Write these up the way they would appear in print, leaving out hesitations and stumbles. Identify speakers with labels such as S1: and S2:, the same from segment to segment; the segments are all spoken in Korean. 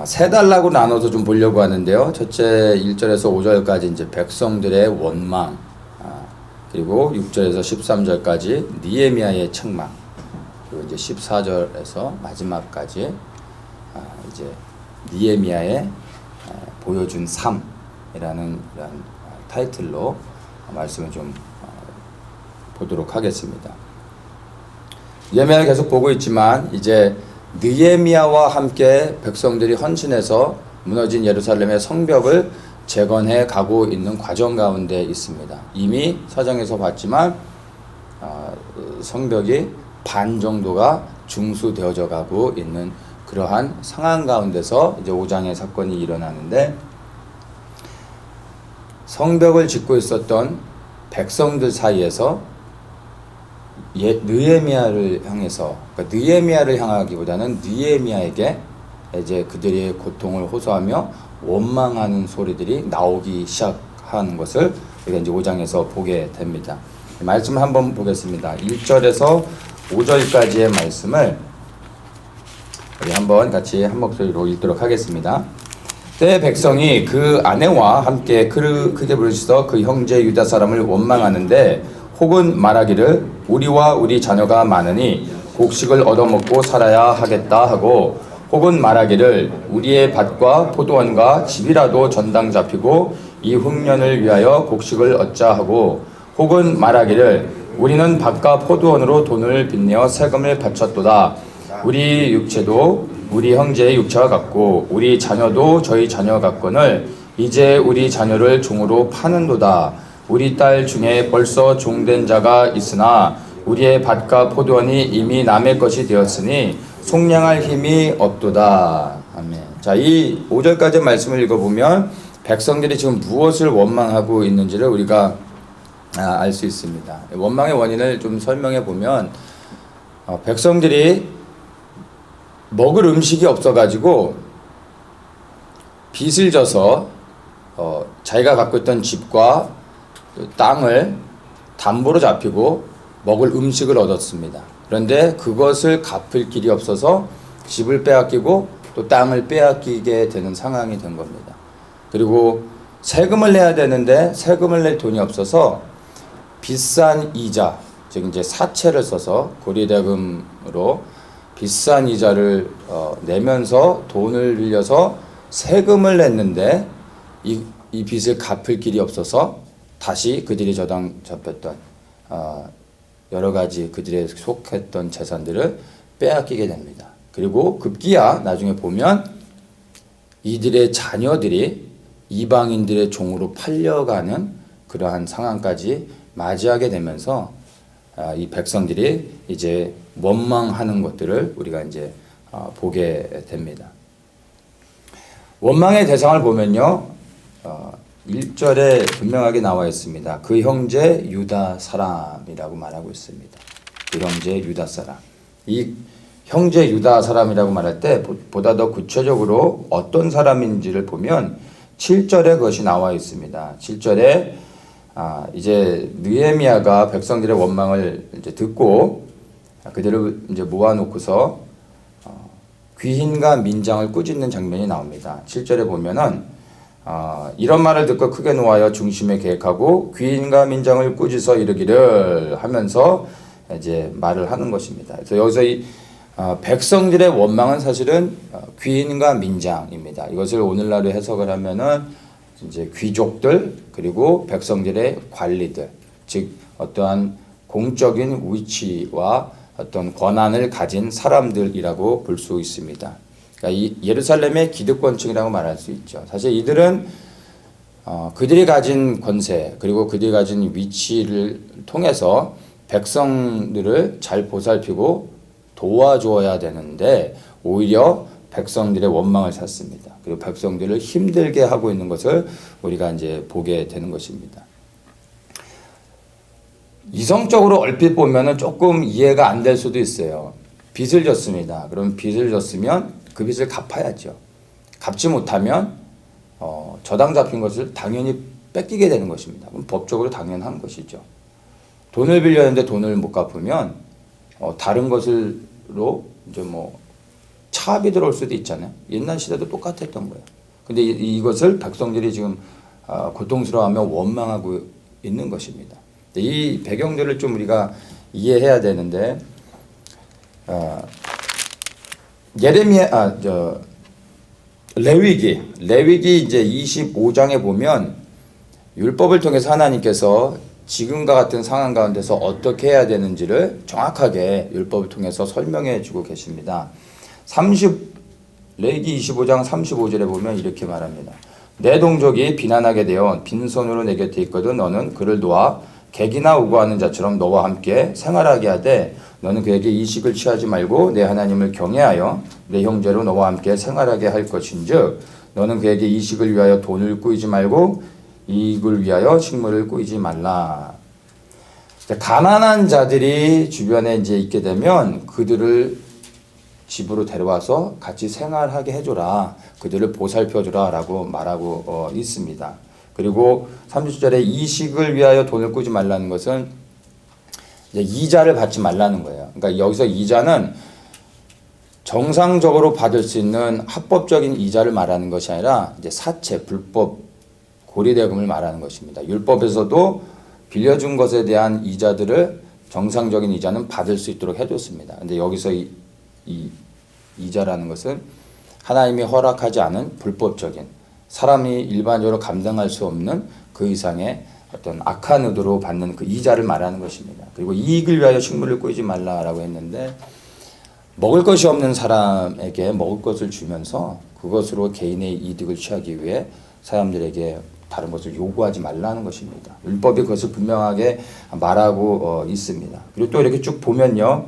S1: 세 달라고 나눠서 좀 보려고 하는데요. 첫째 1절에서 5절까지 이제 백성들의 원망, 그리고 6절에서 13절까지 니에미아의 책망, 그리고 이제 14절에서 마지막까지 이제 니에미아의 보여준 삶이라는 이런 타이틀로 말씀을 좀 보도록 하겠습니다. 니에미아를 계속 보고 있지만 이제 느헤미야와 함께 백성들이 헌신해서 무너진 예루살렘의 성벽을 재건해 가고 있는 과정 가운데 있습니다. 이미 사정에서 봤지만 성벽이 반 정도가 중수되어져 가고 있는 그러한 상황 가운데서 이제 5장의 사건이 일어나는데, 성벽을 짓고 있었던 백성들 사이에서 느헤미야를 향해서, 그러니까 느헤미야를 향하기보다는 느헤미야에게 이제 그들의 고통을 호소하며 원망하는 소리들이 나오기 시작하는 것을 우리가 이제 5장에서 보게 됩니다. 말씀을 한번 보겠습니다. 1절에서 5절까지의 말씀을 우리 한번 같이 한 목소리로 읽도록 하겠습니다. 때 백성이 그 아내와 함께 크게 부르짖어 그 형제 유다 사람을 원망하는데, 혹은 말하기를 우리와 우리 자녀가 많으니 곡식을 얻어먹고 살아야 하겠다 하고, 혹은 말하기를 우리의 밭과 포도원과 집이라도 전당 잡히고 이 흉년을 위하여 곡식을 얻자 하고, 혹은 말하기를 우리는 밭과 포도원으로 돈을 빚내어 세금을 바쳤도다. 우리 육체도 우리 형제의 육체와 같고 우리 자녀도 저희 자녀 같거늘 이제 우리 자녀를 종으로 파는도다. 우리 딸 중에 벌써 종된 자가 있으나 우리의 밭과 포도원이 이미 남의 것이 되었으니 속량할 힘이 없도다. 아멘. 자, 이 5절까지 말씀을 읽어보면 백성들이 지금 무엇을 원망하고 있는지를 우리가 알 수 있습니다. 원망의 원인을 좀 설명해 보면, 백성들이 먹을 음식이 없어가지고 빚을 져서 자기가 갖고 있던 집과 땅을 담보로 잡히고 먹을 음식을 얻었습니다. 그런데 그것을 갚을 길이 없어서 집을 빼앗기고 또 땅을 빼앗기게 되는 상황이 된 겁니다. 그리고 세금을 내야 되는데 세금을 낼 돈이 없어서 비싼 이자, 즉 이제 사채를 써서 고리대금으로 비싼 이자를 내면서 돈을 빌려서 세금을 냈는데 이 빚을 갚을 길이 없어서 다시 그들이 저당 잡혔던 여러 가지 그들의 속했던 재산들을 빼앗기게 됩니다. 그리고 급기야 나중에 보면 이들의 자녀들이 이방인들의 종으로 팔려가는 그러한 상황까지 맞이하게 되면서 이 백성들이 이제 원망하는 것들을 우리가 이제 보게 됩니다. 원망의 대상을 보면요, 1절에 분명하게 나와 있습니다. 그 형제 유다 사람이라고 말하고 있습니다. 그 형제 유다 사람. 이 형제 유다 사람이라고 말할 때 보다 더 구체적으로 어떤 사람인지를 보면 7절에 그것이 나와 있습니다. 7절에 이제 느헤미야가 백성들의 원망을 이제 듣고 그들을 이제 모아놓고서 귀인과 민장을 꾸짖는 장면이 나옵니다. 7절에 보면은 이런 말을 듣고 크게 노하여 중심에 계획하고 귀인과 민장을 꾸짖어 이르기를 하면서 이제 말을 하는 것입니다. 그래서 여기서 이 백성들의 원망은 사실은 귀인과 민장입니다. 이것을 오늘날로 해석을 하면은 이제 귀족들 그리고 백성들의 관리들, 즉 어떠한 공적인 위치와 어떤 권한을 가진 사람들이라고 볼 수 있습니다. 그러니까 이 예루살렘의 기득권층이라고 말할 수 있죠. 사실 이들은 그들이 가진 권세 그리고 그들이 가진 위치를 통해서 백성들을 잘 보살피고 도와줘야 되는데 오히려 백성들의 원망을 샀습니다. 그리고 백성들을 힘들게 하고 있는 것을 우리가 이제 보게 되는 것입니다. 이성적으로 얼핏 보면은 조금 이해가 안 될 수도 있어요. 빚을 졌습니다. 그럼 빚을 졌으면 그 빚을 갚아야죠. 갚지 못하면 저당 잡힌 것을 당연히 뺏기게 되는 것입니다. 그럼 법적으로 당연한 것이죠. 돈을 빌렸는데 돈을 못 갚으면 다른 것으로 이제 뭐 차압이 들어올 수도 있잖아요. 옛날 시대도 똑같았던 거예요. 근데 이것을 백성들이 지금 고통스러워하며 원망하고 있는 것입니다. 이 배경들을 좀 우리가 이해해야 되는데 레위기 이제 25장에 보면 율법을 통해서 하나님께서 지금과 같은 상황 가운데서 어떻게 해야 되는지를 정확하게 율법을 통해서 설명해 주고 계십니다. 레위기 25장 35절에 보면 이렇게 말합니다. 내 동족이 비난하게 되어 빈손으로 내 곁에 있거든 너는 그를 놓아 객이나 우고하는 자처럼 너와 함께 생활하게 하되 너는 그에게 이식을 취하지 말고 내 하나님을 경외하여 내 형제로 너와 함께 생활하게 할 것인즉 너는 그에게 이식을 위하여 돈을 꾸이지 말고 이익을 위하여 식물을 꾸이지 말라. 가난한 자들이 주변에 이제 있게 되면 그들을 집으로 데려와서 같이 생활하게 해줘라. 그들을 보살펴주라 라고 말하고 있습니다. 그리고 30절에 이식을 위하여 돈을 꾸지 말라는 것은 이제 이자를 받지 말라는 거예요. 그러니까 여기서 이자는 정상적으로 받을 수 있는 합법적인 이자를 말하는 것이 아니라 이제 사채, 불법 고리대금을 말하는 것입니다. 율법에서도 빌려준 것에 대한 이자들을 정상적인 이자는 받을 수 있도록 해줬습니다. 근데 여기서 이 이자라는 것은 하나님이 허락하지 않은 불법적인 사람이 일반적으로 감당할 수 없는 그 이상의 어떤 악한 의도로 받는 그 이자를 말하는 것입니다. 그리고 이익을 위하여 식물을 꾸이지 말라라고 했는데 먹을 것이 없는 사람에게 먹을 것을 주면서 그것으로 개인의 이득을 취하기 위해 사람들에게 다른 것을 요구하지 말라는 것입니다. 율법이 그것을 분명하게 말하고 있습니다. 그리고 또 이렇게 쭉 보면요.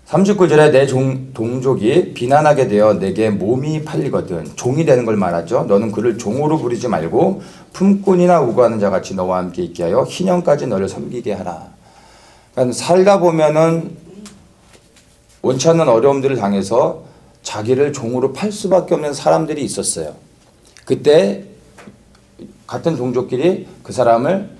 S1: 39절에 내 동족이 비난하게 되어 내게 몸이 팔리거든 종이 되는 걸 말하죠. 너는 그를 종으로 부리지 말고 품꾼이나 우고하는 자같이 너와 함께 있게 하여 희년까지 너를 섬기게 하라. 그러니까 살다 보면은 원치 않는 어려움들을 당해서 자기를 종으로 팔 수밖에 없는 사람들이 있었어요. 그때 같은 종족끼리 그 사람을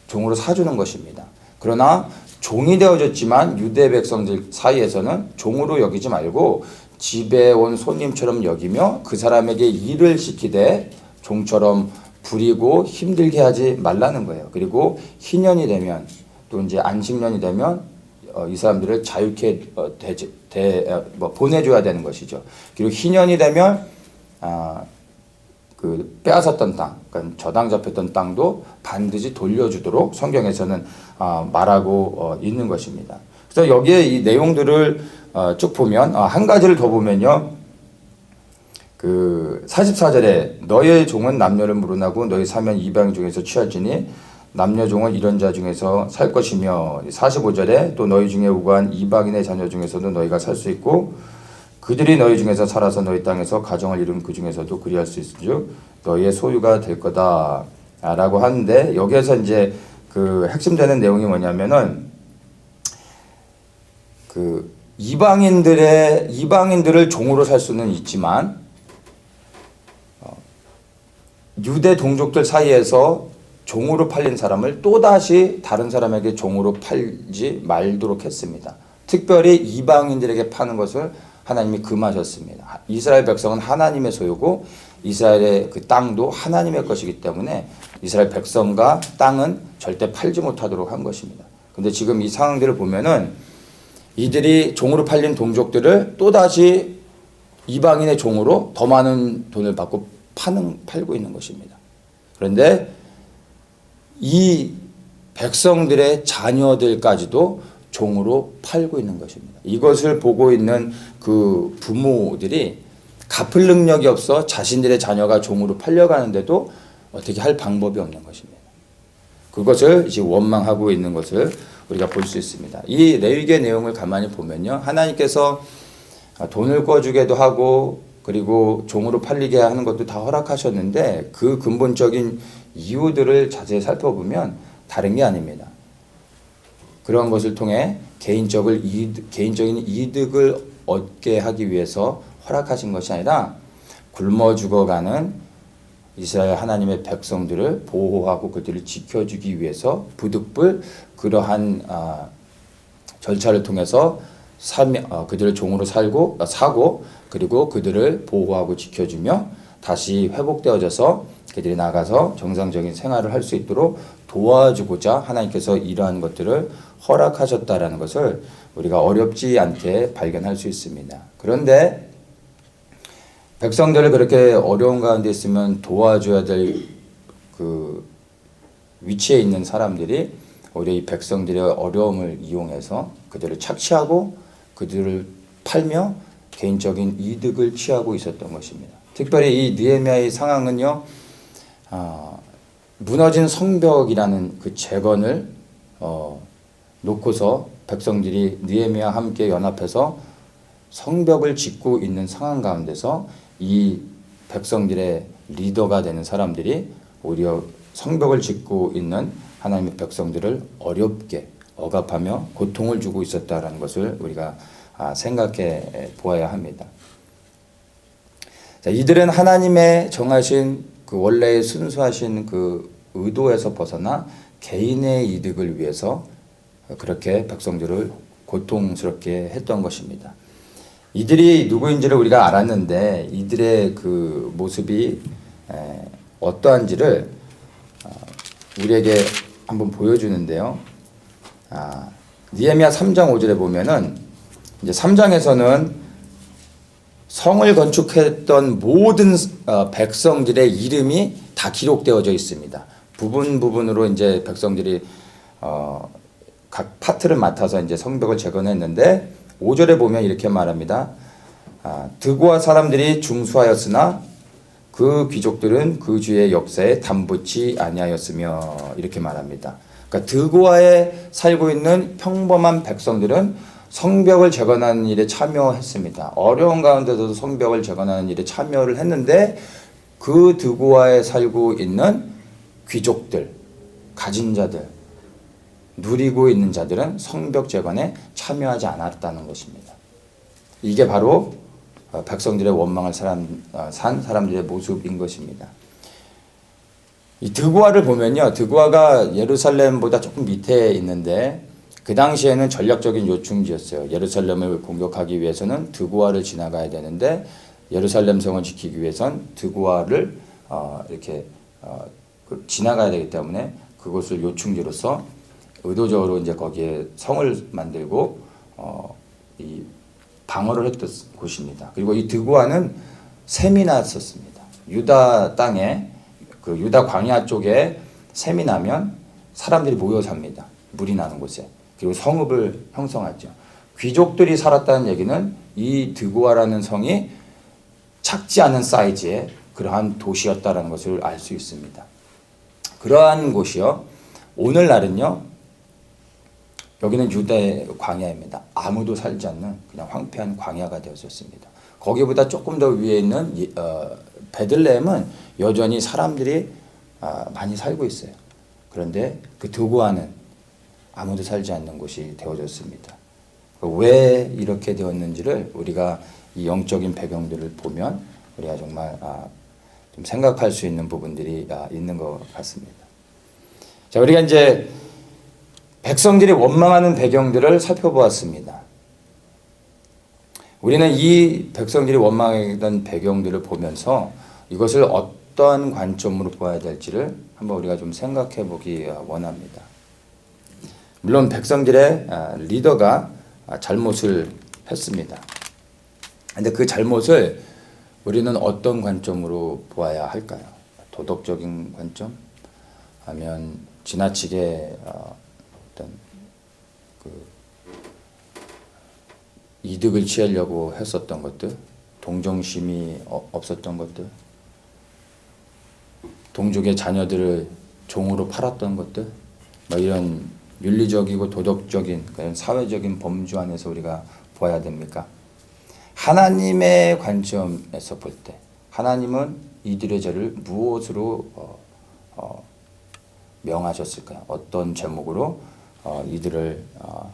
S1: 종으로 사주는 것입니다. 그러나 종이 되어졌지만 유대 백성들 사이에서는 종으로 여기지 말고 집에 온 손님처럼 여기며 그 사람에게 일을 시키되 종처럼 부리고 힘들게 하지 말라는 거예요. 그리고 희년이 되면 또 이제 안식년이 되면 이 사람들을 자유케 보내줘야 되는 것이죠. 그리고 희년이 되면 그 빼앗았던 땅, 그러니까 저당 잡혔던 땅도 반드시 돌려주도록 성경에서는 말하고 있는 것입니다. 그래서 여기에 이 내용들을 쭉 보면 한 가지를 더 보면요. 그 44절에 너의 종은 남녀를 물어나고 너희 사면 이방 중에서 취할지니 남녀 종은 이런 자 중에서 살 것이며 45절에 또 너희 중에 우고한 이방인의 자녀 중에서도 너희가 살 수 있고 그들이 너희 중에서 살아서 너희 땅에서 가정을 이룬 그 중에서도 그리할 수 있을즉 너희의 소유가 될 거다 라고 하는데 여기에서 이제 그 핵심되는 내용이 뭐냐면은 그 이방인들을 종으로 살 수는 있지만 유대 동족들 사이에서 종으로 팔린 사람을 또다시 다른 사람에게 종으로 팔지 말도록 했습니다. 특별히 이방인들에게 파는 것을 하나님이 금하셨습니다. 이스라엘 백성은 하나님의 소유고 이스라엘의 그 땅도 하나님의 것이기 때문에 이스라엘 백성과 땅은 절대 팔지 못하도록 한 것입니다. 근데 지금 이 상황들을 보면은 이들이 종으로 팔린 동족들을 또다시 이방인의 종으로 더 많은 돈을 받고 팔고 있는 것입니다. 그런데 이 백성들의 자녀들까지도 종으로 팔고 있는 것입니다. 이것을 보고 있는 그 부모들이 갚을 능력이 없어 자신들의 자녀가 종으로 팔려가는데도 어떻게 할 방법이 없는 것입니다. 그것을 이제 원망하고 있는 것을 우리가 볼 수 있습니다. 이 레위기의 내용을 가만히 보면요. 하나님께서 돈을 꿔주게도 하고 그리고 종으로 팔리게 하는 것도 다 허락하셨는데 그 근본적인 이유들을 자세히 살펴보면 다른 게 아닙니다. 그런 것을 통해 개인적인 이득을 얻게 하기 위해서 허락하신 것이 아니라 굶어 죽어가는 이스라엘 하나님의 백성들을 보호하고 그들을 지켜주기 위해서 부득불 그러한 절차를 통해서 그들을 종으로 사고 그리고 그들을 보호하고 지켜주며 다시 회복되어져서 그들이 나가서 정상적인 생활을 할 수 있도록 도와주고자 하나님께서 이러한 것들을 허락하셨다라는 것을 우리가 어렵지 않게 발견할 수 있습니다. 그런데 백성들을 그렇게 어려운 가운데 있으면 도와줘야 될 그 위치에 있는 사람들이 오히려 이 백성들의 어려움을 이용해서 그들을 착취하고 그들을 팔며 개인적인 이득을 취하고 있었던 것입니다. 특별히 이 느헤미야의 상황은요, 무너진 성벽이라는 그 재건을 놓고서 백성들이 느헤미야와 함께 연합해서 성벽을 짓고 있는 상황 가운데서 이 백성들의 리더가 되는 사람들이 오히려 성벽을 짓고 있는 하나님의 백성들을 어렵게 억압하며 고통을 주고 있었다라는 것을 우리가 생각해 보아야 합니다. 자, 이들은 하나님의 정하신 그 원래의 순수하신 그 의도에서 벗어나 개인의 이득을 위해서 그렇게 백성들을 고통스럽게 했던 것입니다. 이들이 누구인지를 우리가 알았는데 이들의 그 모습이 어떠한지를 우리에게 한번 보여주는데요. 느헤미야 3장 5절에 보면은 이제 3장에서는 성을 건축했던 모든 백성들의 이름이 다 기록되어져 있습니다. 부분으로 이제 백성들이 각 파트를 맡아서 이제 성벽을 재건했는데 5절에 보면 이렇게 말합니다. 드고아 사람들이 중수하였으나 그 귀족들은 그 주의 역사에 담붙지 아니하였으며 이렇게 말합니다. 그러니까 드고아에 살고 있는 평범한 백성들은 성벽을 재건하는 일에 참여했습니다. 어려운 가운데서도 성벽을 재건하는 일에 참여를 했는데 그 드고아에 살고 있는 귀족들, 가진 자들, 누리고 있는 자들은 성벽 재건에 참여하지 않았다는 것입니다. 이게 바로 백성들의 원망을 산 사람들의 모습인 것입니다. 이 드고아를 보면요, 드고아가 예루살렘보다 조금 밑에 있는데 그 당시에는 전략적인 요충지였어요. 예루살렘을 공격하기 위해서는 드고아를 지나가야 되는데 예루살렘 성을 지키기 위해선 드고아를 이렇게 지나가야 되기 때문에 그것을 요충지로서 의도적으로 이제 거기에 성을 만들고 이 방어를 했던 곳입니다. 그리고 이 드고아는 샘이 났었습니다. 유다 땅에 그 유다 광야 쪽에 샘이 나면 사람들이 모여 삽니다. 물이 나는 곳에. 그리고 성읍을 형성하죠. 귀족들이 살았다는 얘기는 이 드고아라는 성이 작지 않은 사이즈의 그러한 도시였다라는 것을 알 수 있습니다. 그러한 곳이요. 오늘날은요. 여기는 유다의 광야입니다. 아무도 살지 않는 그냥 황폐한 광야가 되었습니다. 거기보다 조금 더 위에 있는 베들레헴은 여전히 사람들이 많이 살고 있어요. 그런데 그 드고아는 아무도 살지 않는 곳이 되어졌습니다. 왜 이렇게 되었는지를 우리가 이 영적인 배경들을 보면 우리가 정말 좀 생각할 수 있는 부분들이 있는 것 같습니다. 자, 우리가 이제 백성들이 원망하는 배경들을 살펴보았습니다. 우리는 이 백성들이 원망했던 배경들을 보면서 이것을 어떠한 관점으로 보아야 될지를 한번 우리가 좀 생각해 보기 원합니다. 물론 백성들의 리더가 잘못을 했습니다. 그런데 그 잘못을 우리는 어떤 관점으로 보아야 할까요? 도덕적인 관점? 아니면 지나치게 어떤 그 이득을 취하려고 했었던 것들, 동정심이 없었던 것들, 동족의 자녀들을 종으로 팔았던 것들, 뭐 이런 윤리적이고 도덕적인 그런 사회적인 범주 안에서 우리가 봐야 됩니까? 하나님의 관점에서 볼 때 하나님은 이들의 죄를 무엇으로 명하셨을까요? 어떤 제목으로 이들을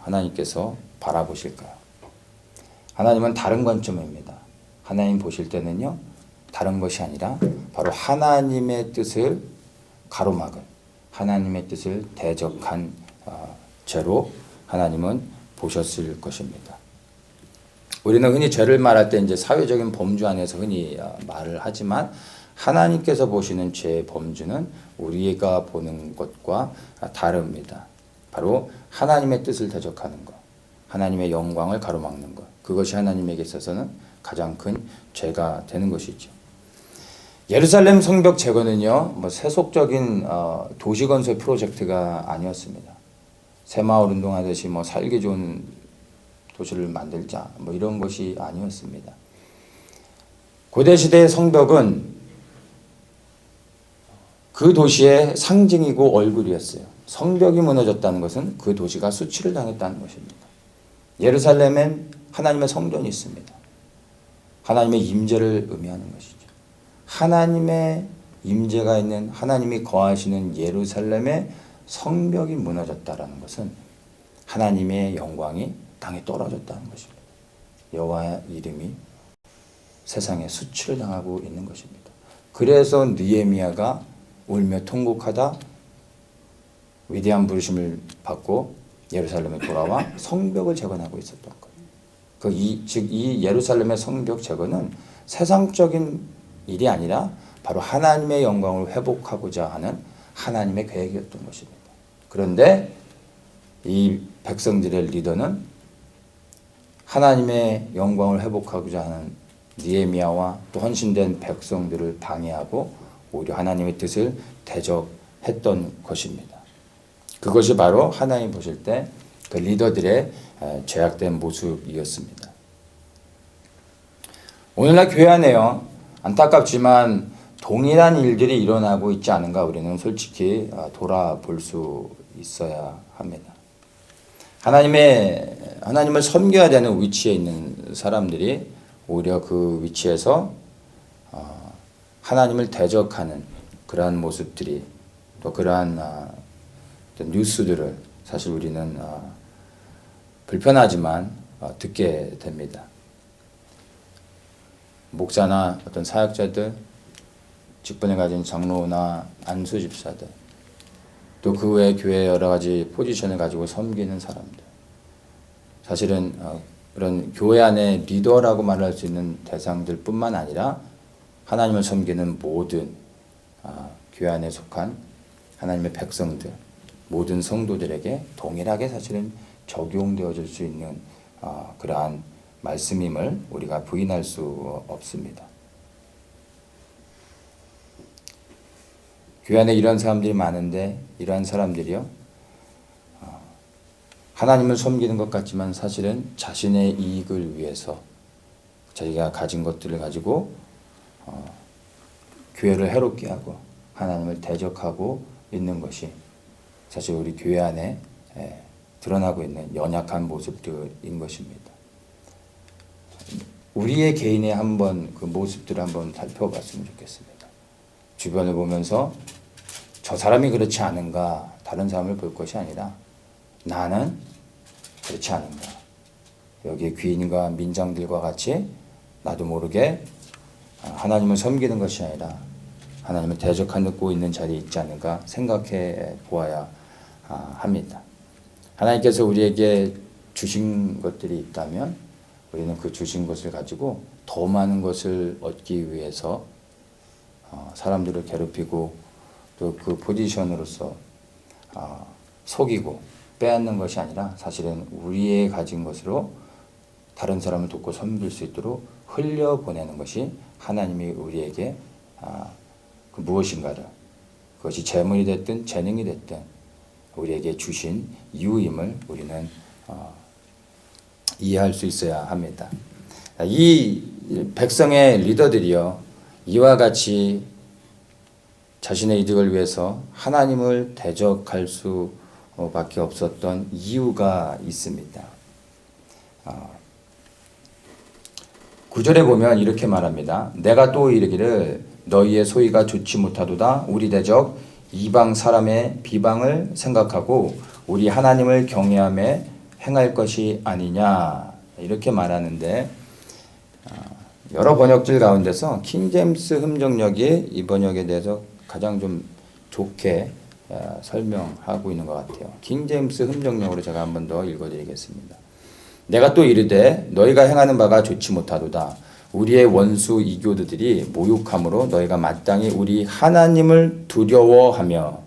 S1: 하나님께서 바라보실까요? 하나님은 다른 관점입니다. 하나님 보실 때는요, 다른 것이 아니라 바로 하나님의 뜻을 가로막은, 하나님의 뜻을 대적한 죄로 하나님은 보셨을 것입니다. 우리는 흔히 죄를 말할 때 이제 사회적인 범주 안에서 흔히 말을 하지만 하나님께서 보시는 죄의 범주는 우리가 보는 것과 다릅니다. 바로 하나님의 뜻을 대적하는 것, 하나님의 영광을 가로막는 것, 그것이 하나님에게 있어서는 가장 큰 죄가 되는 것이죠. 예루살렘 성벽 재건은요, 뭐 세속적인 도시 건설 프로젝트가 아니었습니다. 새마을 운동하듯이 뭐 살기 좋은 도시를 만들자 뭐 이런 것이 아니었습니다. 고대 시대의 성벽은 그 도시의 상징이고 얼굴이었어요. 성벽이 무너졌다는 것은 그 도시가 수치를 당했다는 것입니다. 예루살렘엔 하나님의 성전이 있습니다. 하나님의 임재를 의미하는 것이죠. 하나님의 임재가 있는, 하나님이 거하시는 예루살렘의 성벽이 무너졌다라는 것은 하나님의 영광이 땅에 떨어졌다는 것입니다. 여호와의 이름이 세상에 수치를 당하고 있는 것입니다. 그래서 느헤미야가 울며 통곡하다 위대한 부르심을 받고 예루살렘에 돌아와 성벽을 재건하고 있었던 거예요. 즉 이 예루살렘의 성벽 재건은 세상적인 일이 아니라 바로 하나님의 영광을 회복하고자 하는 하나님의 계획이었던 것입니다. 그런데 이 백성들의 리더는 하나님의 영광을 회복하고자 하는 느헤미야와 또 헌신된 백성들을 방해하고 오히려 하나님의 뜻을 대적했던 것입니다. 그것이 바로 하나님 보실 때 그 리더들의 죄악된 모습이었습니다. 오늘날 교회 안에요, 안타깝지만 동일한 일들이 일어나고 있지 않은가 우리는 솔직히 돌아볼 수 있어야 합니다. 하나님을 섬겨야 되는 위치에 있는 사람들이 오히려 그 위치에서 하나님을 대적하는 그러한 모습들이 또 그러한 뉴스들을 사실 우리는 불편하지만 듣게 됩니다. 목사나 어떤 사역자들, 직분을 가진 장로나 안수 집사들, 또 그 외 교회의 여러 가지 포지션을 가지고 섬기는 사람들, 사실은 그런 교회 안에 리더라고 말할 수 있는 대상들뿐만 아니라 하나님을 섬기는 모든 교회 안에 속한 하나님의 백성들, 모든 성도들에게 동일하게 사실은 적용되어질 수 있는 그러한 말씀임을 우리가 부인할 수 없습니다. 교회 안에 이런 사람들이 많은데 이러한 사람들이요, 하나님을 섬기는 것 같지만 사실은 자신의 이익을 위해서 자기가 가진 것들을 가지고 교회를 해롭게 하고 하나님을 대적하고 있는 것이 사실 우리 교회 안에 드러나고 있는 연약한 모습들인 것입니다. 우리의 개인의 한번 그 모습들을 한번 살펴봤으면 좋겠습니다. 주변을 보면서 저 사람이 그렇지 않은가, 다른 사람을 볼 것이 아니라 나는 그렇지 않은가, 여기 귀인과 민장들과 같이 나도 모르게 하나님을 섬기는 것이 아니라 하나님을 대적하고 있는 자리에 있지 않은가 생각해 보아야 합니다. 하나님께서 우리에게 주신 것들이 있다면 우리는 그 주신 것을 가지고 더 많은 것을 얻기 위해서 사람들을 괴롭히고 또 그 포지션으로서 속이고 빼앗는 것이 아니라 사실은 우리의 가진 것으로 다른 사람을 돕고 섬길 수 있도록 흘려보내는 것이 하나님이 우리에게 그 무엇인가를, 그것이 재물이 됐든 재능이 됐든 우리에게 주신 이유임을 우리는 이해할 수 있어야 합니다. 이 백성의 리더들이요, 이와 같이 자신의 이득을 위해서 하나님을 대적할 수밖에 없었던 이유가 있습니다. 9절에 보면 이렇게 말합니다. 내가 또 이르기를 너희의 소위가 좋지 못하도다. 우리 대적 이방 사람의 비방을 생각하고 우리 하나님을 경외하며 행할 것이 아니냐, 이렇게 말하는데 여러 번역들 가운데서 킹제임스 흠정역이 이 번역에 대해서 가장 좀 좋게 설명하고 있는 것 같아요. 킹제임스 흠정역으로 제가 한 번 더 읽어드리겠습니다. 내가 또 이르되 너희가 행하는 바가 좋지 못하도다. 우리의 원수 이교도들이 모욕함으로 너희가 마땅히 우리 하나님을 두려워하며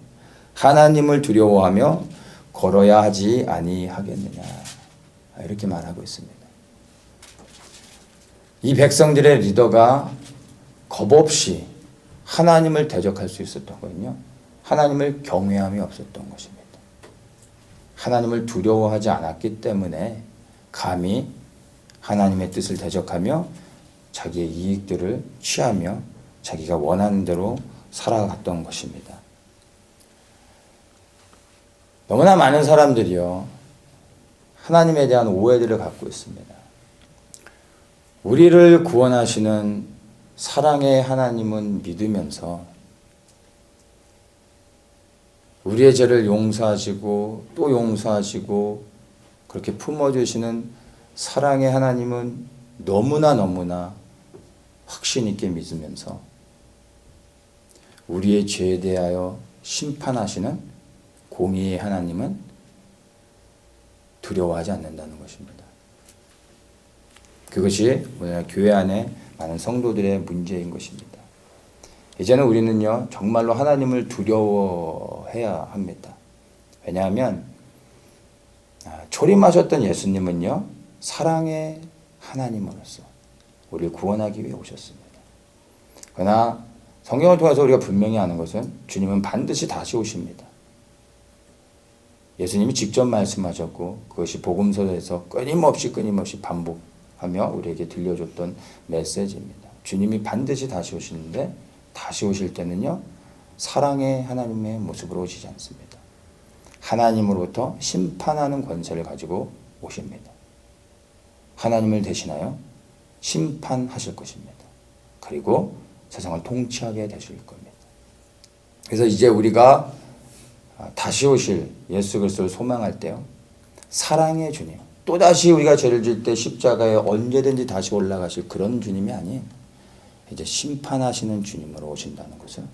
S1: 걸어야 하지 아니하겠느냐. 이렇게 말하고 있습니다. 이 백성들의 리더가 겁없이 하나님을 대적할 수 있었던 거는요, 하나님을 경외함이 없었던 것입니다. 하나님을 두려워하지 않았기 때문에 감히 하나님의 뜻을 대적하며 자기의 이익들을 취하며 자기가 원하는 대로 살아갔던 것입니다. 너무나 많은 사람들이요, 하나님에 대한 오해들을 갖고 있습니다. 우리를 구원하시는 사랑의 하나님은 믿으면서 우리의 죄를 용서하시고 또 용서하시고 그렇게 품어주시는 사랑의 하나님은 너무나 확신 있게 믿으면서 우리의 죄에 대하여 심판하시는 공의의 하나님은 두려워하지 않는다는 것입니다. 그것이 오늘 교회 안에 많은 성도들의 문제인 것입니다. 이제는 우리는요, 정말로 하나님을 두려워해야 합니다. 왜냐하면 초림하셨던 예수님은요, 사랑의 하나님으로서 우리를 구원하기 위해 오셨습니다. 그러나 성경을 통해서 우리가 분명히 아는 것은 주님은 반드시 다시 오십니다. 예수님이 직접 말씀하셨고 그것이 복음서에서 끊임없이 반복하며 우리에게 들려줬던 메시지입니다. 주님이 반드시 다시 오시는데 다시 오실 때는요, 사랑의 하나님의 모습으로 오시지 않습니다. 하나님으로부터 심판하는 권세를 가지고 오십니다. 하나님을 대신하여 심판하실 것입니다. 그리고 세상을 통치하게 되실 겁니다. 그래서 이제 우리가 다시 오실 예수 그리스도를 소망할 때요, 사랑의 주님, 또다시 우리가 죄를 질 때 십자가에 언제든지 다시 올라가실 그런 주님이 아닌 이제 심판하시는 주님으로 오신다는 것을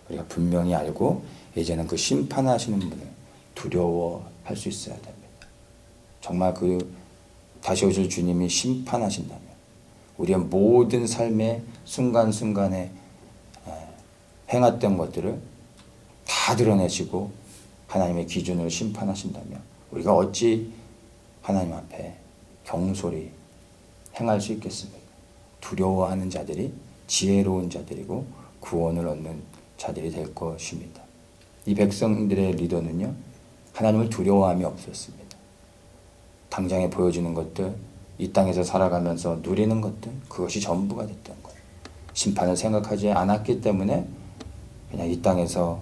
S1: 우리가 분명히 알고 이제는 그 심판하시는 분을 두려워할 수 있어야 됩니다. 정말 그 다시 오실 주님이 심판하신다면 우리의 모든 삶의 순간순간에 행했던 것들을 다 드러내시고 하나님의 기준으로 심판하신다면 우리가 어찌 하나님 앞에 경솔히 행할 수 있겠습니까? 두려워하는 자들이 지혜로운 자들이고 구원을 얻는 자들이 될 것입니다. 이 백성들의 리더는요, 하나님을 두려워함이 없었습니다. 당장에 보여주는 것들, 이 땅에서 살아가면서 누리는 것들, 그것이 전부가 됐던 거예요. 심판을 생각하지 않았기 때문에 그냥 이 땅에서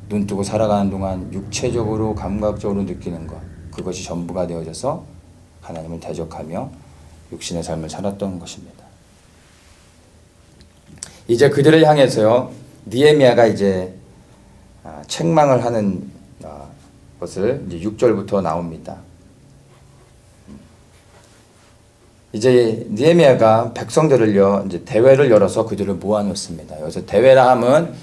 S1: 눈뜨고 살아가는 동안 육체적으로 감각적으로 느끼는 것, 그것이 전부가 되어져서 하나님을 대적하며 육신의 삶을 살았던 것입니다. 이제 그들을 향해서요, 느헤미야가 이제 책망을 하는 것을 이제 6절부터 나옵니다. 이제 느헤미야가 백성들을요, 이제 대회를 열어서 그들을 모아놓습니다. 여기서 대회라 함은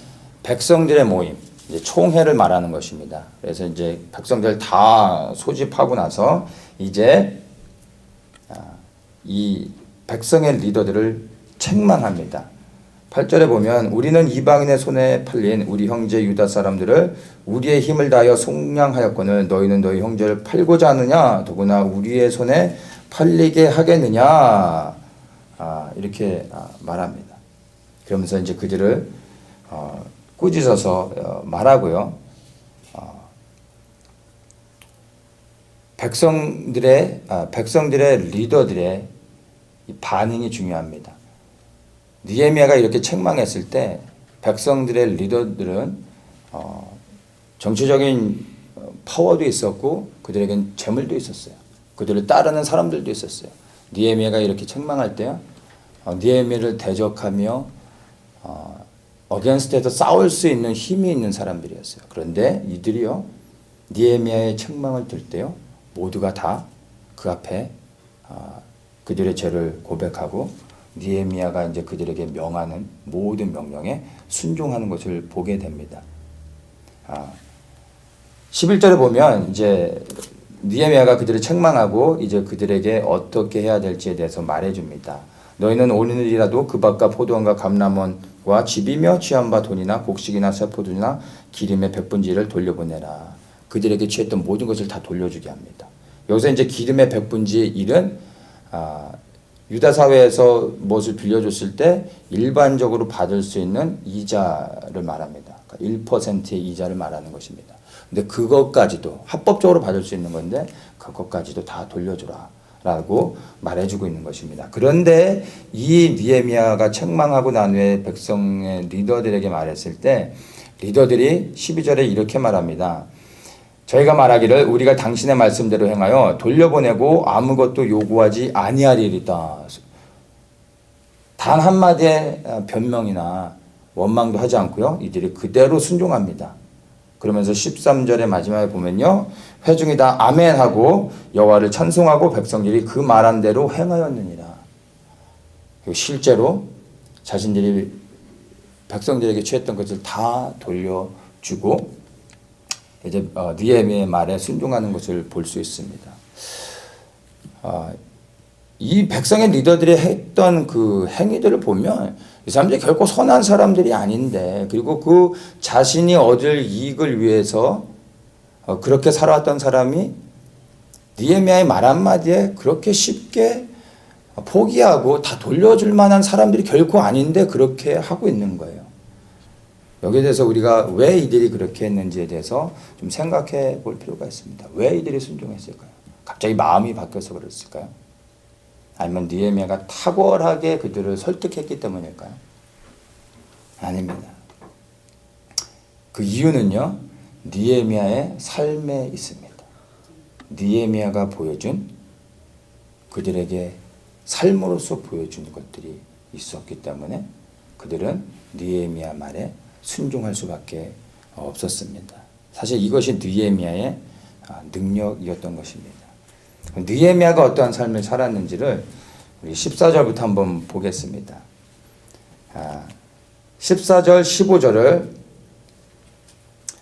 S1: 백성들의 모임, 이제 총회를 말하는 것입니다. 그래서 이제 백성들 다 소집하고 나서 이제 이 백성의 리더들을 책망합니다. 8절에 보면 우리는 이방인의 손에 팔린 우리 형제 유다 사람들을 우리의 힘을 다하여 속량하였거늘 너희는 너희 형제를 팔고자 하느냐? 더구나 우리의 손에 팔리게 하겠느냐? 이렇게 말합니다. 그러면서 이제 그들을 꾸짖어서 말하고요. 백성들의 리더들의 반응이 중요합니다. 느헤미야가 이렇게 책망했을 때 백성들의 리더들은 정치적인 파워도 있었고 그들에겐 재물도 있었어요. 그들을 따르는 사람들도 있었어요. 느헤미야가 이렇게 책망할 때요, 느헤미야를 대적하며 어게인스트에서 싸울 수 있는 힘이 있는 사람들이었어요. 그런데 이들이요, 느헤미야의 책망을 들 때요, 모두가 다 그 앞에 그들의 죄를 고백하고 느헤미야가 이제 그들에게 명하는 모든 명령에 순종하는 것을 보게 됩니다. 11절에 보면 이제 느헤미야가 그들을 책망하고 이제 그들에게 어떻게 해야 될지에 대해서 말해줍니다. 너희는 오늘이라도 그 밭과 포도원과 감람원과 집이며 취한 바 돈이나 곡식이나 세포들이나 기름의 백분지를 돌려보내라. 그들에게 취했던 모든 것을 다 돌려주게 합니다. 여기서 이제 기름의 백분지 일은 유다 사회에서 무엇을 빌려줬을 때 일반적으로 받을 수 있는 이자를 말합니다. 그러니까 1%의 이자를 말하는 것입니다. 근데 그것까지도 합법적으로 받을 수 있는 건데 그것까지도 다 돌려주라 라고 말해주고 있는 것입니다. 그런데 이 느헤미야가 책망하고 난 후에 백성의 리더들에게 말했을 때 리더들이 12절에 이렇게 말합니다. 저희가 말하기를 우리가 당신의 말씀대로 행하여 돌려보내고 아무것도 요구하지 아니하리이다. 단 한마디의 변명이나 원망도 하지 않고요. 이들이 그대로 순종합니다. 그러면서 13절의 마지막에 보면요. 회중이 다 아멘하고 여호와를 찬송하고 백성들이 그 말한 대로 행하였느니라. 실제로 자신들이 백성들에게 취했던 것을 다 돌려주고 이제 느헤미야의 말에 순종하는 것을 볼 수 있습니다. 이 백성의 리더들이 했던 그 행위들을 보면 이 사람들이 결코 선한 사람들이 아닌데 그리고 그 자신이 얻을 이익을 위해서 그렇게 살아왔던 사람이 느헤미야의 말 한마디에 그렇게 쉽게 포기하고 다 돌려줄 만한 사람들이 결코 아닌데 그렇게 하고 있는 거예요. 여기에 대해서 우리가 왜 이들이 그렇게 했는지에 대해서 좀 생각해 볼 필요가 있습니다. 왜 이들이 순종했을까요? 갑자기 마음이 바뀌어서 그랬을까요? 아니면 느헤미야가 탁월하게 그들을 설득했기 때문일까요? 아닙니다. 그 이유는요. 느헤미야의 삶에 있습니다. 느헤미야가 보여준 그들에게 삶으로서 보여준 것들이 있었기 때문에 그들은 느헤미야 말에 순종할 수밖에 없었습니다. 사실 이것이 느헤미야의 능력이었던 것입니다. 느헤미야가 어떠한 삶을 살았는지를 우리 14절부터 한번 보겠습니다. 14절, 15절을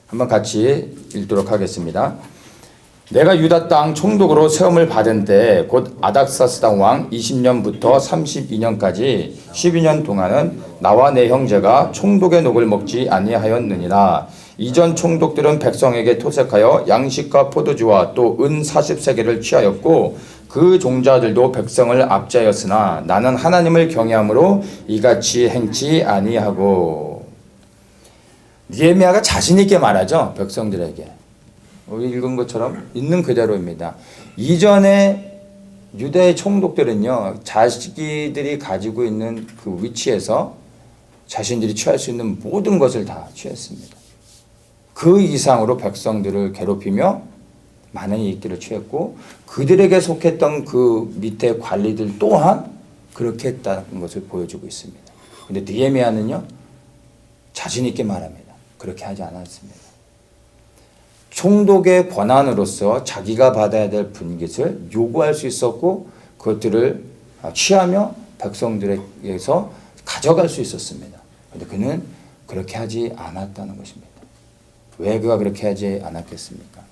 S1: 한번 같이 읽도록 하겠습니다. 내가 유다 땅 총독으로 세움을 받은 때 곧 아닥사스다 왕 20년부터 32년까지 12년 동안은 나와 내 형제가 총독의 녹을 먹지 아니하였느니라. 이전 총독들은 백성에게 토색하여 양식과 포도주와 또 은 40세겔을 취하였고 그 종자들도 백성을 압제하였으나 나는 하나님을 경외함으로 이같이 행치 아니하고. 느헤미야가 자신 있게 말하죠. 백성들에게. 우리 읽은 것처럼 있는 그대로입니다. 이전에 유대의 총독들은요. 자기들이 가지고 있는 그 위치에서 자신들이 취할 수 있는 모든 것을 다 취했습니다. 그 이상으로 백성들을 괴롭히며 많은 이익들을 취했고 그들에게 속했던 그 밑에 관리들 또한 그렇게 했다는 것을 보여주고 있습니다. 그런데 느헤미야는요. 자신 있게 말합니다. 그렇게 하지 않았습니다. 총독의 권한으로서 자기가 받아야 될 분깃을 요구할 수 있었고 그것들을 취하며 백성들에게서 가져갈 수 있었습니다. 그런데 그는 그렇게 하지 않았다는 것입니다. 왜 그가 그렇게 하지 않았겠습니까?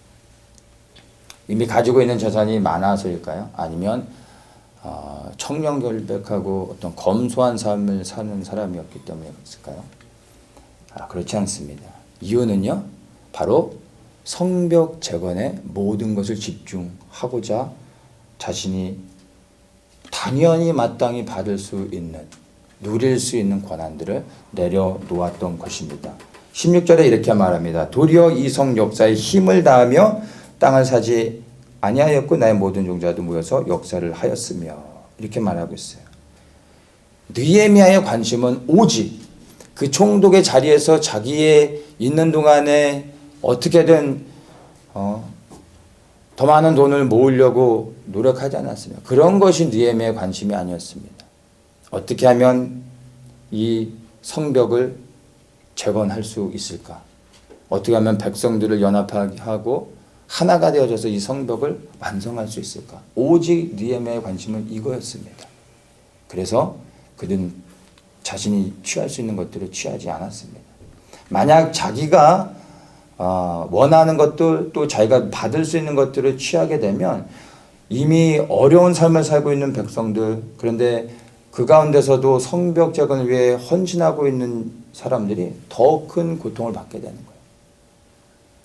S1: 이미 가지고 있는 재산이 많아서일까요? 아니면 청렴결백하고 어떤 검소한 삶을 사는 사람이었기 때문일까요? 그렇지 않습니다. 이유는요. 바로 성벽 재건에 모든 것을 집중하고자 자신이 당연히 마땅히 받을 수 있는 누릴 수 있는 권한들을 내려놓았던 것입니다. 16절에 이렇게 말합니다. 도리어 이 성 역사에 힘을 다하며 땅을 사지 아니하였고 나의 모든 종자도 모여서 역사를 하였으며 이렇게 말하고 있어요. 느헤미야의 관심은 오직 그 총독의 자리에서 자기의 있는 동안에 어떻게든 더 많은 돈을 모으려고 노력하지 않았습니다. 그런 것이 느헤미야의 관심이 아니었습니다. 어떻게 하면 이 성벽을 재건할 수 있을까? 어떻게 하면 백성들을 연합하게 하고 하나가 되어져서 이 성벽을 완성할 수 있을까? 오직 느헤미야의 관심은 이거였습니다. 그래서 그는 자신이 취할 수 있는 것들을 취하지 않았습니다. 만약 자기가 원하는 것들 또 자기가 받을 수 있는 것들을 취하게 되면 이미 어려운 삶을 살고 있는 백성들, 그런데 그 가운데서도 성벽 재건을 위해 헌신하고 있는 사람들이 더 큰 고통을 받게 되는 거예요.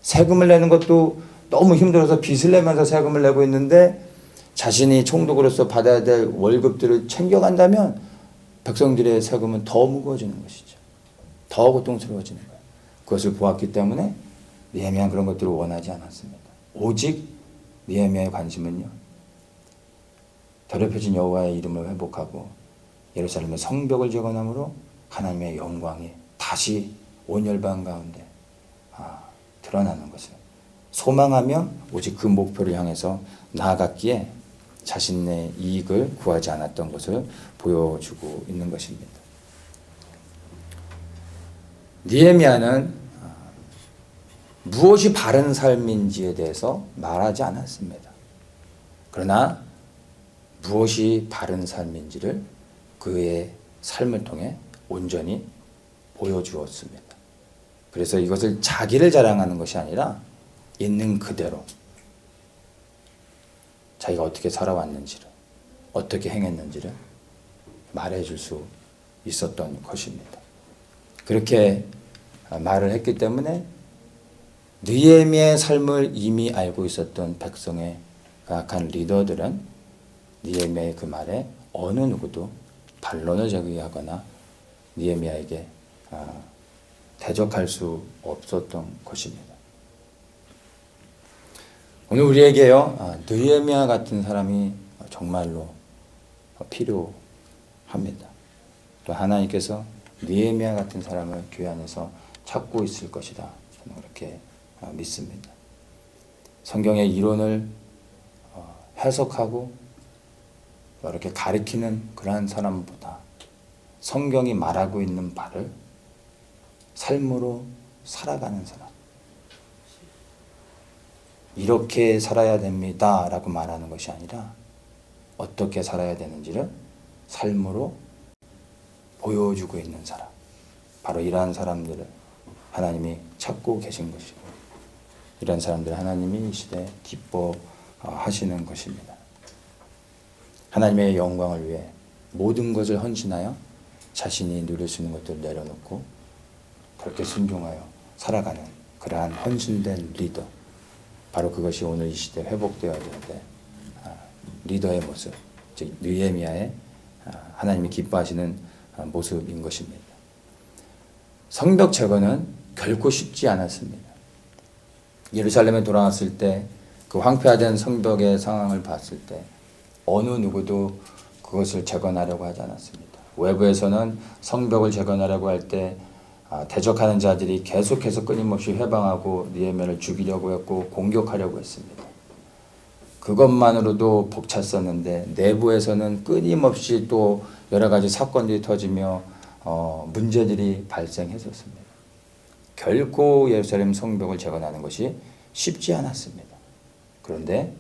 S1: 세금을 내는 것도 너무 힘들어서 빚을 내면서 세금을 내고 있는데 자신이 총독으로서 받아야 될 월급들을 챙겨간다면 백성들의 세금은 더 무거워지는 것이죠. 더 고통스러워지는 거예요. 그것을 보았기 때문에 느헤미야는 그런 것들을 원하지 않았습니다. 오직 느헤미야의 관심은요, 더럽혀진 여호와의 이름을 회복하고 예루살렘의 성벽을 재건함으로 하나님의 영광이 다시 온 열방 가운데 드러나는 것을 소망하며 오직 그 목표를 향해서 나아갔기에 자신의 이익을 구하지 않았던 것을 보여주고 있는 것입니다. 느헤미야는 무엇이 바른 삶인지에 대해서 말하지 않았습니다. 그러나 무엇이 바른 삶인지를 그의 삶을 통해 온전히 보여주었습니다. 그래서 이것을 자기를 자랑하는 것이 아니라 있는 그대로 자기가 어떻게 살아왔는지를, 어떻게 행했는지를 말해줄 수 있었던 것입니다. 그렇게 말을 했기 때문에 느헤미야의 삶을 이미 알고 있었던 백성의 각한 리더들은 느헤미야의 그 말에 어느 누구도 반론을 제기하거나 느헤미야에게 대적할 수 없었던 것입니다. 오늘 우리에게요, 느헤미야 같은 사람이 정말로 필요합니다. 또 하나님께서 느헤미야 같은 사람을 교회 안에서 찾고 있을 것이다. 저는 그렇게 믿습니다. 성경의 이론을 해석하고 이렇게 가리키는 그러한 사람보다 성경이 말하고 있는 바를 삶으로 살아가는 사람, 이렇게 살아야 됩니다 라고 말하는 것이 아니라 어떻게 살아야 되는지를 삶으로 보여주고 있는 사람, 바로 이러한 사람들을 하나님이 찾고 계신 것이고, 이런 사람들 하나님이 이 시대에 기뻐하시는 것입니다. 하나님의 영광을 위해 모든 것을 헌신하여 자신이 누릴 수 있는 것들을 내려놓고 그렇게 순종하여 살아가는 그러한 헌신된 리더, 바로 그것이 오늘 이 시대에 회복되어야 되는데 리더의 모습, 즉 느헤미야의 하나님이 기뻐하시는 모습인 것입니다. 성벽 재건은 결코 쉽지 않았습니다. 예루살렘에 돌아왔을 때 그 황폐화된 성벽의 상황을 봤을 때 어느 누구도 그것을 재건하려고 하지 않았습니다. 외부에서는 성벽을 재건하려고 할 때 대적하는 자들이 계속해서 끊임없이 회방하고 느헤미야를 죽이려고 했고 공격하려고 했습니다. 그것만으로도 벅찼었는데 내부에서는 끊임없이 또 여러 가지 사건들이 터지며 문제들이 발생했었습니다. 결코 예루살렘 성벽을 재건하는 것이 쉽지 않았습니다. 그런데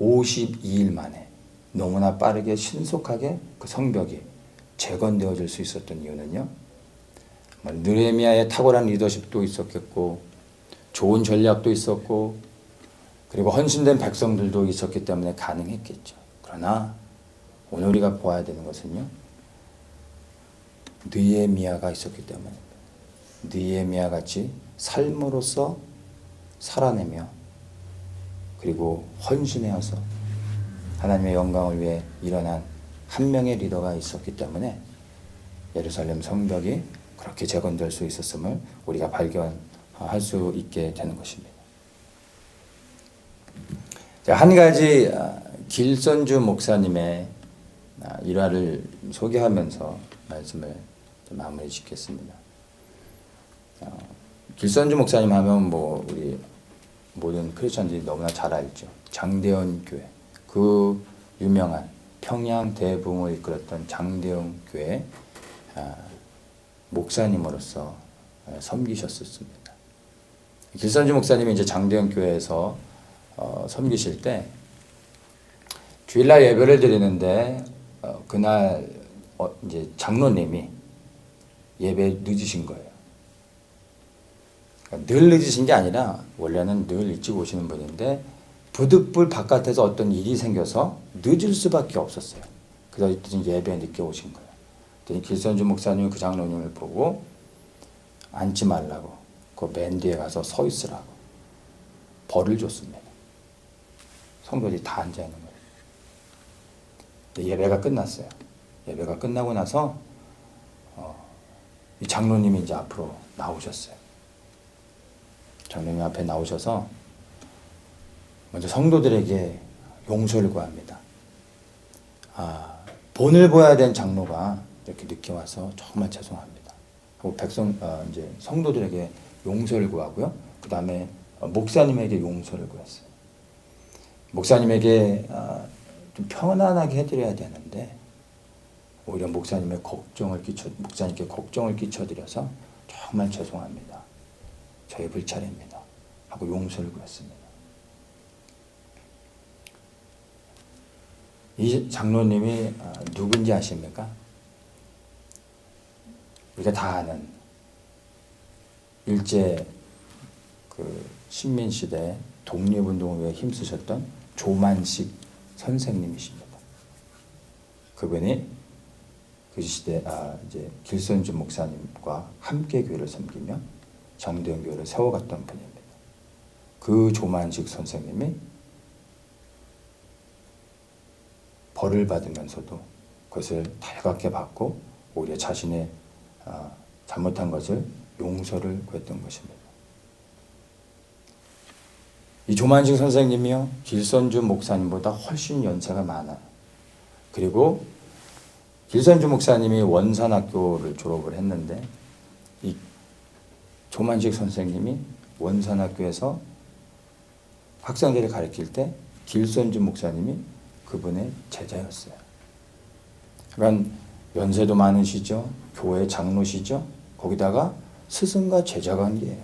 S1: 52일 만에 너무나 빠르게 신속하게 그 성벽이 재건되어질 수 있었던 이유는요, 느헤미야의 탁월한 리더십도 있었겠고 좋은 전략도 있었고 그리고 헌신된 백성들도 있었기 때문에 가능했겠죠. 그러나 오늘 우리가 보아야 되는 것은요, 느헤미야가 있었기 때문입니다. 느헤미야 같이 삶으로서 살아내며 그리고 헌신하여서 하나님의 영광을 위해 일어난 한 명의 리더가 있었기 때문에 예루살렘 성벽이 그렇게 재건될 수 있었음을 우리가 발견할 수 있게 되는 것입니다. 한 가지 길선주 목사님의 일화를 소개하면서 말씀을 마무리 짓겠습니다. 길선주 목사님 하면 우리 모든 크리스천들이 너무나 잘 알죠. 장대현 교회, 그 유명한 평양 대부흥을 이끌었던 장대현 교회 목사님으로서 섬기셨습니다. 길선주 목사님이 이제 장대현 교회에서 섬기실 때 주일날 예배를 드리는데 그날 이제 장로님이 예배 늦으신 거예요. 그러니까 늘 늦으신 게 아니라 원래는 늘 일찍 오시는 분인데 부득불 바깥에서 어떤 일이 생겨서 늦을 수밖에 없었어요. 그래서 예배에 늦게 오신 거예요. 그랬더니 길선주 목사님이 그 장로님을 보고 앉지 말라고 그 맨 뒤에 가서 서 있으라고 벌을 줬습니다. 성도들이 다 앉아 있는 거예요. 예배가 끝났어요. 예배가 끝나고 나서 이 장로님이 이제 앞으로 나오셨어요. 장로님 앞에 나오셔서 먼저 성도들에게 용서를 구합니다. 본을 보아야 된 장로가 이렇게 늦게 와서 정말 죄송합니다. 하고 이제 성도들에게 용서를 구하고요. 그 다음에 목사님에게 용서를 구했어요. 목사님에게 좀 편안하게 해드려야 되는데 오히려 목사님께 걱정을 끼쳐드려서 정말 죄송합니다. 저의 불찰입니다. 하고 용서를 구했습니다. 이 장로님이 누군지 아십니까? 우리가 다 아는 일제 식민시대 독립운동을 위해 힘쓰셨던 조만식 선생님이십니다. 그분이 그 시대 이제 길선주 목사님과 함께 교회를 섬기며 정대원교회를 세워갔던 분입니다. 그 조만식 선생님이 벌을 받으면서도 그것을 달갑게 받고 오히려 자신의 잘못한 것을 용서를 구했던 것입니다. 이 조만식 선생님이요 길선주 목사님보다 훨씬 연세가 많아요. 그리고 길선주 목사님이 원산학교를 졸업을 했는데 이 조만식 선생님이 원산학교에서 학생들을 가르칠 때 길선주 목사님이 그분의 제자였어요. 그러니까 연세도 많으시죠. 교회 장로시죠. 거기다가 스승과 제자 관계예요.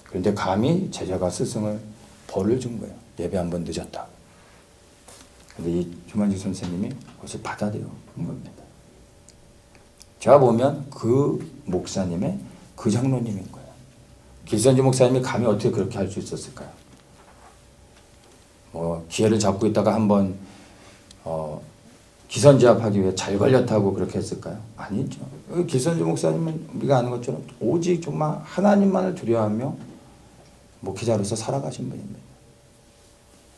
S1: 그런데 감히 제자가 스승을 벌을 준 거예요. 예배 한 번 늦었다. 그런데 이 조만식 선생님이 그것을 받아들여 본 겁니다. 제가 보면 그 목사님의 그 장로님인 거예요. 길선주 목사님이 감히 어떻게 그렇게 할 수 있었을까요? 기회를 잡고 있다가 한번 기선제압하기 위해 잘 걸렸다고 그렇게 했을까요? 아니죠. 길선주 목사님은 우리가 아는 것처럼 오직 정말 하나님만을 두려워하며 목회자로서 살아가신 분입니다.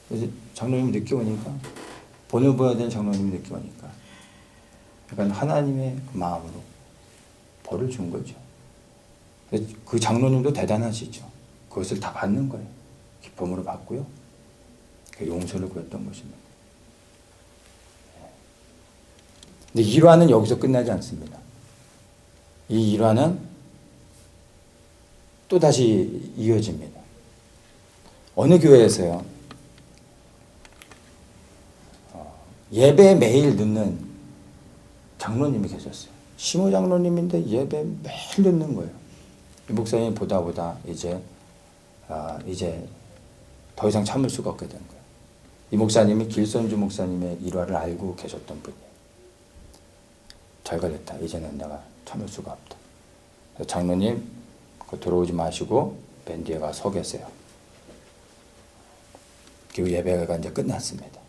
S1: 그래서 장로님이 늦게 오니까 본을 보아야 되는 장로님이 늦게 오니까 약간 하나님의 마음으로 벌을 준 거죠. 그 장로님도 대단하시죠. 그것을 다 받는 거예요. 기쁨으로 받고요. 용서를 구했던 것입니다. 근데 일화는 여기서 끝나지 않습니다. 이 일화는 또다시 이어집니다. 어느 교회에서요. 예배 매일 늦는 장로님이 계셨어요. 심호 장로님인데 예배 매일 늦는 거예요. 이 목사님이 보다 이제 더 이상 참을 수가 없게 된 거예요. 이 목사님이 길선주 목사님의 일화를 알고 계셨던 분이에요. 잘 걸렸다. 이제는 내가 참을 수가 없다. 장로님 들어오지 마시고 맨 뒤에 가서 서 계세요. 그리고 예배가 이제 끝났습니다.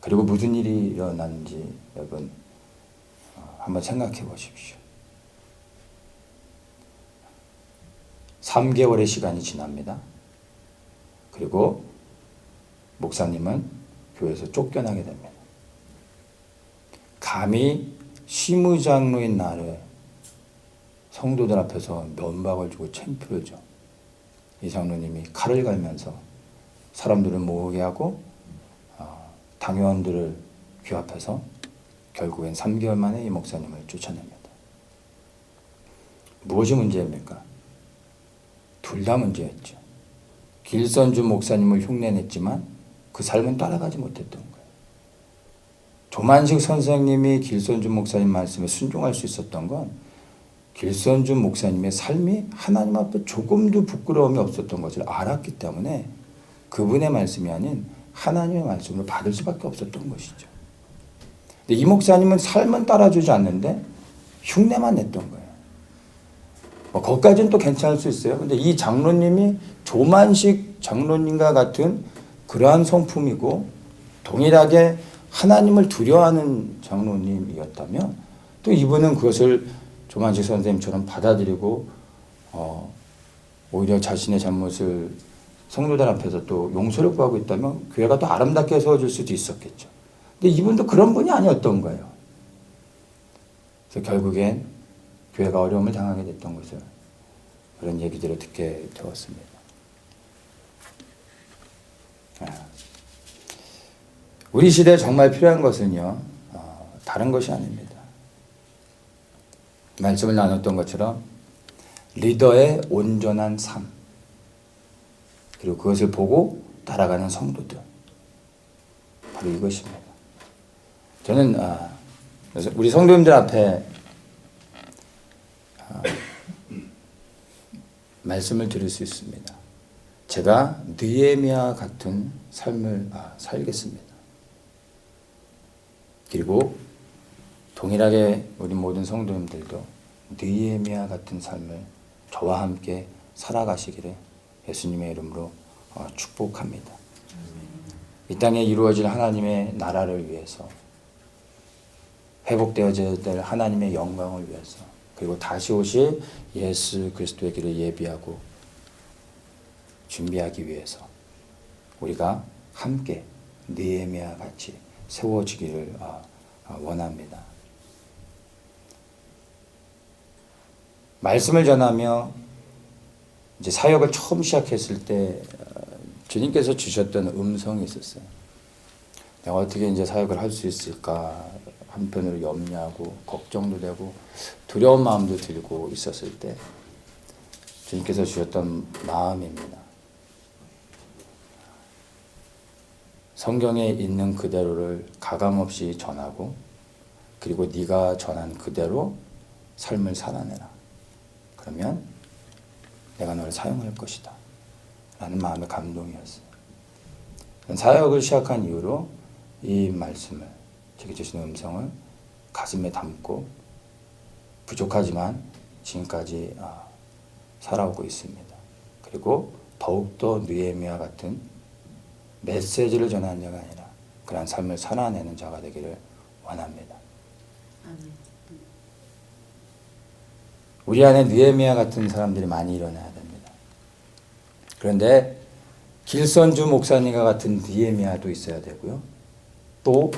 S1: 그리고 무슨 일이 일어났는지 여러분 한번 생각해 보십시오. 3개월의 시간이 지납니다. 그리고 목사님은 교회에서 쫓겨나게 됩니다. 감히 시무장로인 나를 성도들 앞에서 면박을 주고 창피를 줘. 이 장로님이 칼을 갈면서 사람들을 모으게 하고 당회원들을 규합해서 결국엔 3개월 만에 이 목사님을 쫓아냅니다. 무엇이 문제입니까? 둘 다 문제였죠. 길선주 목사님을 흉내냈지만 그 삶은 따라가지 못했던 거예요. 조만식 선생님이 길선주 목사님 말씀에 순종할 수 있었던 건 길선주 목사님의 삶이 하나님 앞에 조금도 부끄러움이 없었던 것을 알았기 때문에 그분의 말씀이 아닌 하나님의 말씀을 받을 수밖에 없었던 것이죠. 근데 이 목사님은 삶은 따라주지 않는데 흉내만 냈던 거예요. 거기까지는 또 괜찮을 수 있어요. 근데 이 장로님이 조만식 장로님과 같은 그러한 성품이고 동일하게 하나님을 두려워하는 장로님이었다면 또 이분은 그것을 조만식 선생님처럼 받아들이고 오히려 자신의 잘못을 성도들 앞에서 또 용서를 구하고 있다면 교회가 또 아름답게 세워질 수도 있었겠죠. 근데 이분도 그런 분이 아니었던 거예요. 그래서 결국엔 교회가 어려움을 당하게 됐던 것을 그런 얘기들을 듣게 되었습니다. 우리 시대에 정말 필요한 것은요, 다른 것이 아닙니다. 말씀을 나눴던 것처럼 리더의 온전한 삶, 그리고 그것을 보고 따라가는 성도들, 바로 이것입니다. 저는 우리 성도님들 앞에 말씀을 드릴 수 있습니다. 제가 느헤미야 같은 삶을 살겠습니다. 그리고 동일하게 우리 모든 성도님들도 느헤미야 같은 삶을 저와 함께 살아가시기를 예수님의 이름으로 축복합니다. 이 땅에 이루어질 하나님의 나라를 위해서, 회복되어져야 될 하나님의 영광을 위해서, 그리고 다시 오실 예수 그리스도의 길을 예비하고 준비하기 위해서 우리가 함께 느헤미야 같이 세워지기를 원합니다. 말씀을 전하며 이제 사역을 처음 시작했을 때 주님께서 주셨던 음성이 있었어요. 내가 어떻게 이제 사역을 할 수 있을까? 한편으로 염려하고 걱정도 되고 두려운 마음도 들고 있었을 때 주님께서 주셨던 마음입니다. 성경에 있는 그대로를 가감없이 전하고 그리고 네가 전한 그대로 삶을 살아내라. 그러면 내가 너를 사용할 것이다. 라는 마음의 감동이었어요. 사역을 시작한 이후로 이 말씀을, 제게 주시는 음성을 가슴에 담고 부족하지만 지금까지 살아오고 있습니다. 그리고 더욱더 느헤미야 같은 메시지를 전하는 자가 아니라 그러한 삶을 살아내는 자가 되기를 원합니다. 우리 안에 느헤미야 같은 사람들이 많이 일어나야 됩니다. 그런데 길선주 목사님과 같은 느헤미야도 있어야 되고요. 또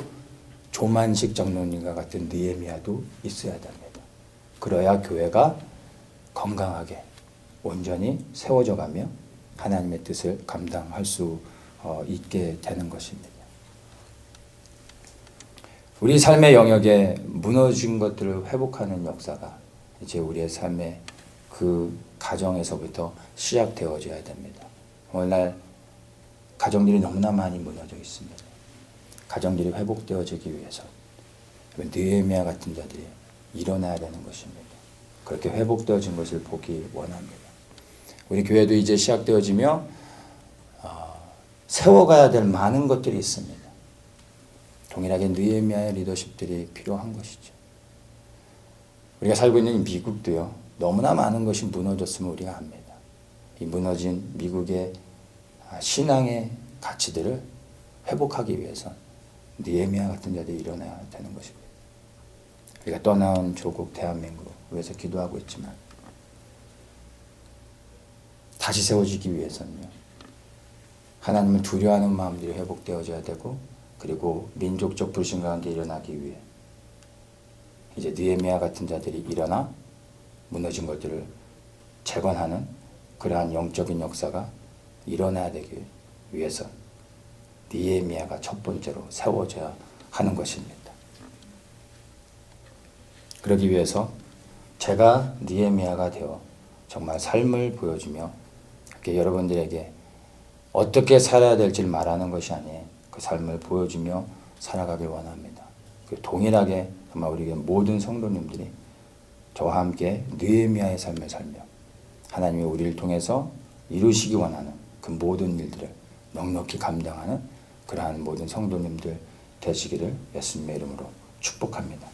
S1: 조만식 장로님과 같은 느헤미야도 있어야 됩니다. 그래야 교회가 건강하게 온전히 세워져 가며 하나님의 뜻을 감당할 수 있게 되는 것입니다. 우리 삶의 영역에 무너진 것들을 회복하는 역사가 이제 우리의 삶의 그 가정에서부터 시작되어져야 됩니다. 오늘날 가정들이 너무나 많이 무너져 있습니다. 가정들이 회복되어지기 위해서 느헤미야 같은 자들이 일어나야 되는 것입니다. 그렇게 회복되어진 것을 보기 원합니다. 우리 교회도 이제 시작되어지며 세워가야 될 많은 것들이 있습니다. 동일하게 느헤미야의 리더십들이 필요한 것이죠. 우리가 살고 있는 미국도요. 너무나 많은 것이 무너졌음을 우리가 압니다. 이 무너진 미국의 신앙의 가치들을 회복하기 위해서 느헤미야 같은 자들이 일어나야 되는 것입니다. 우리가 떠나온 조국 대한민국 위해서 기도하고 있지만 다시 세워지기 위해서는요. 하나님을 두려워하는 마음들이 회복되어져야 되고 그리고 민족적 불신 가운데 일어나기 위해 이제 느헤미야 같은 자들이 일어나 무너진 것들을 재건하는 그러한 영적인 역사가 일어나야 되기 위해서 느헤미야가 첫 번째로 세워져야 하는 것입니다. 그러기 위해서 제가 느헤미야가 되어 정말 삶을 보여주며 이렇게 여러분들에게 어떻게 살아야 될지를 말하는 것이 아닌 그 삶을 보여주며 살아가길 원합니다. 동일하게 정말 우리 모든 성도님들이 저와 함께 느헤미야의 삶을 살며 하나님이 우리를 통해서 이루시기 원하는 그 모든 일들을 넉넉히 감당하는 그러한 모든 성도님들 되시기를 예수님의 이름으로 축복합니다.